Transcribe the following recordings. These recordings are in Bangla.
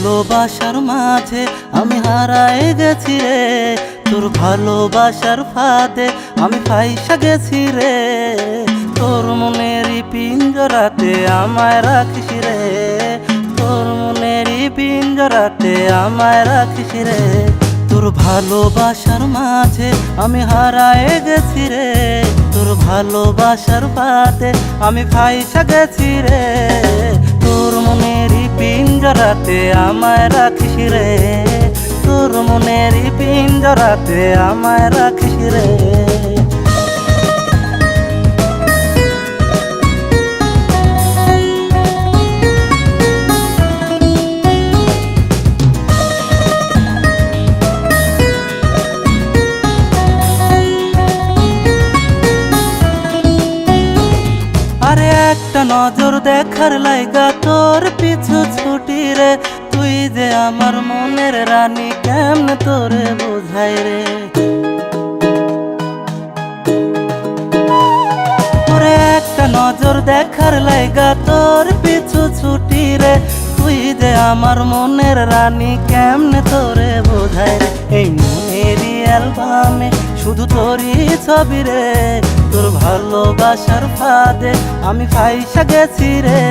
ভালোবাসার মাঝে আমি হারায় গেছি রে, তোর ভালোবাসার ফাঁদে আমি ফাইসা গেছি রে। তোর মনেরই পিঞ্জরাতে আমায় রাখিস রে, তোর মনেরই পিঞ্জরাতে আমায় রাখিস রে। তোর ভালোবাসার মাঝে আমি হারায় গেছি রে, তোর ভালোবাসার ফাঁদে আমি ফাইসা গেছি রে। তোর মনেরই পিঞ্জরাতে আমায় রাখিস রে, তোর মনেরই পিঞ্জরাতে আমায় রাখিস রে। আরে একটা নজর দেখার লাইগা তোর পিছু ছুটি রে, তুই যে আমার মনের রানী কেমনে তোরে বোঝাই রে। ওরে একটা নজর দেখার লাইগা তোর পিছু ছুটি রে, তুই যে আমার মনের রানী কেমনে তোরে বোঝাই রে। এই মনেরই অ্যালবামে শুধু তোরই ছবি রে, তোর ভালোবাসার ফাঁদে আমি ফাইসা গেছি রে।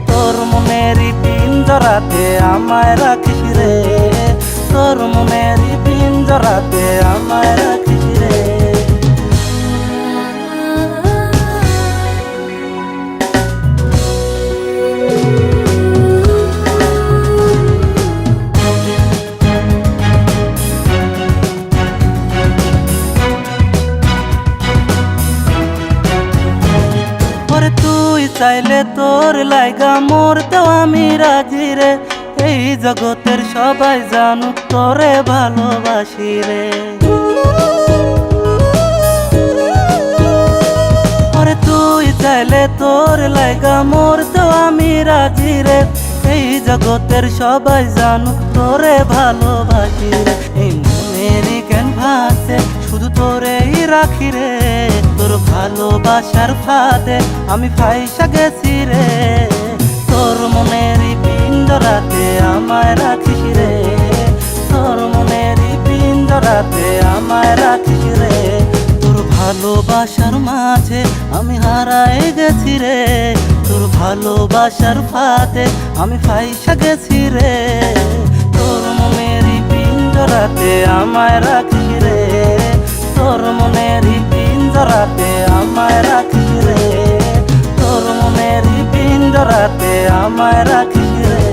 তোর মনেরই পিঞ্জরাতে আমায় রাখিস রে, তোর মনেরই পিঞ্জরাতে আমায় রাখিস রে। তুই চাইলে তোর লাইগা মরতেও আমি রাজি রে, এই জগতের সবাই জানুক তোরে ভালোবাসি রে। ওরে তুই চাইলে তোর লাইগা মরতেও আমি রাজি রে, এই জগতের সবাই জানুক তোরে ভালোবাসি রে। এই মনেরই ক্যানভাসে শুধু তোরেই রাখি রে, তোর ভালোবাসার ফাঁদে আমি ফাইসা গেছি রে। তোর মনেরই পিঞ্জরাতে আমায় রাখিস রে, তোর মনেরই পিঞ্জরাতে আমায় রাখিস রে। তোর ভালোবাসার মাঝে আমি হারায় গেছি রে, তোর ভালোবাসার ফাঁদে আমি ফাইসা গেছি রে। তোর মনেরই পিঞ্জরাতে আমায় রাখিস রে, তোর মনেরই পিঞ্জরাতে আমায় রাখিস রে, তোর মনেরই পিঞ্জরাতে আমায় রাখিস রে।